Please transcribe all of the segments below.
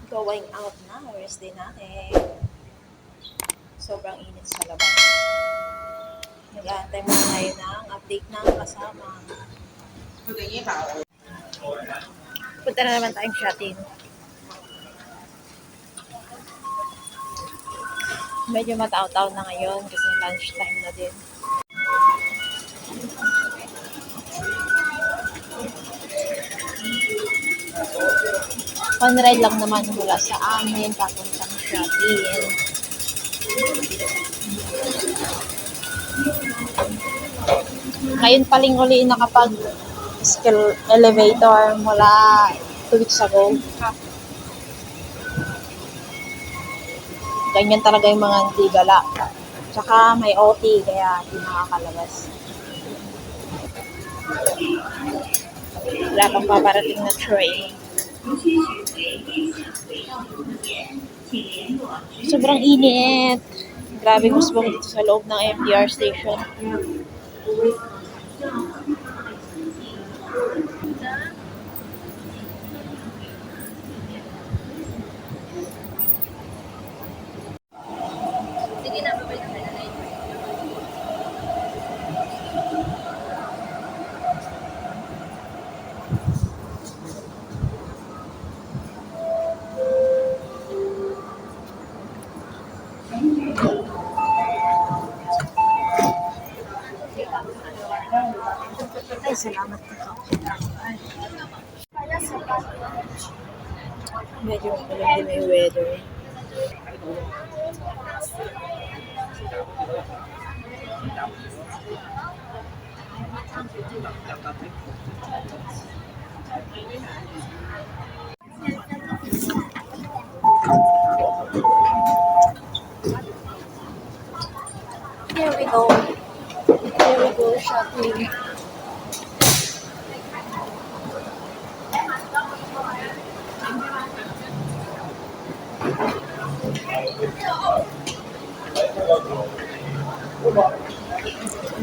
Going out na, rest day natin. Sobrang init sa labas. Nag-aantay muna tayo ng update ng kasama. Punta na naman tayong shopping. Medyo matao-tao na ngayon kasi lunchtime na din. On-ride lang naman mula sa amin papuntang shopping. Ngayon paling uli nakapag-skill elevator mula 2 weeks ago. Ganyan talaga yung mga hindi gala. Tsaka may OT kaya hindi nakakalabas. Wala pang paparating na train. Sobrang init. Grabe gusbong dito sa loob ng MTR station. Sige na, babay na tayo. Ay, salamat po. Medyo makulang din yung weather. Here we go. Here we go shopping.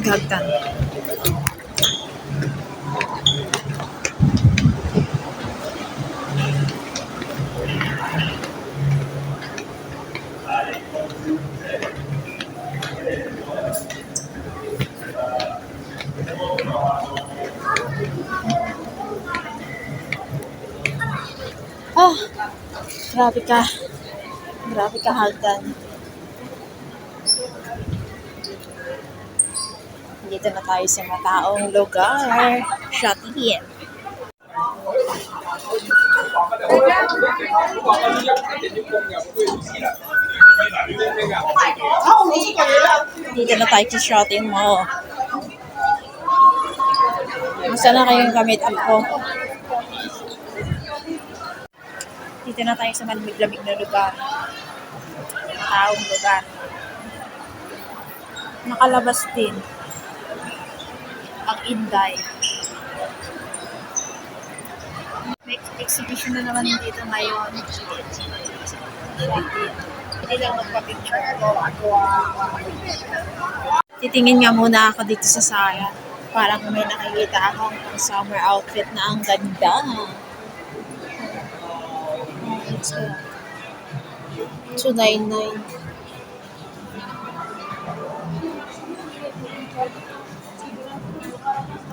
Gagtan. Ah, grabe ka. Grabe ka, Hagdan. Dito na tayo sa mataong lugar. Shopping. Dito na tayo sa shopping mall. Masa na kayong gamit up ko? Dito na tayo sa malamig-lamig na lugar. Mataong lugar. Nakalabas din ang Inday. May exhibition na naman dito ngayon. Hindi lang magpa-picture ko. Titingin nga muna ako dito sa Sara. Parang may nakikita akong summer outfit na ang ganda. It's 299.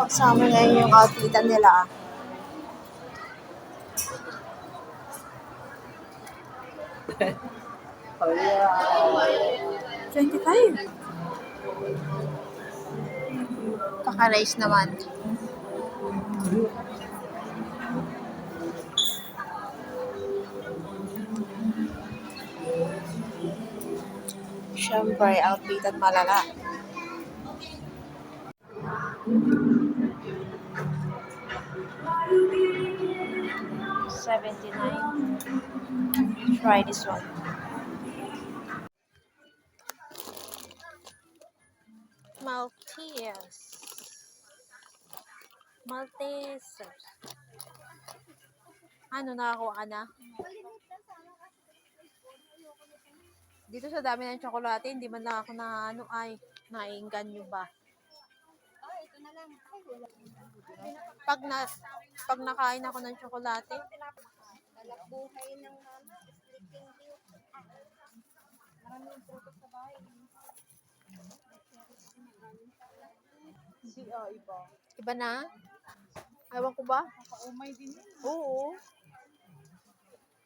Pag summer ngayon yung outfitan nila. $25. Paka-rice naman. Siyempre, outfit malala. $79. Try this one. Maltese. Ano, nakakuha ka na? Dito sa dami ng tsokolate, hindi man lang ako na naiinganyo ba? Ito na lang. Pag nakain ako ng tsokolate, Hanap buhay ng mama, sleeping beauty. Maraming prutas sa bahay. Hindi iba. Iba na? Ewan ko ba? Nakaumay din yun. Oo.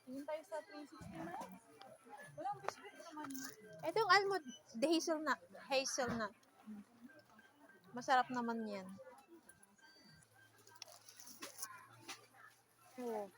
Tingin tayo sa 360 na. Walang biscuit naman. Ito yung almond, the hazelnut. Hazelnut. Masarap naman yan. Oo.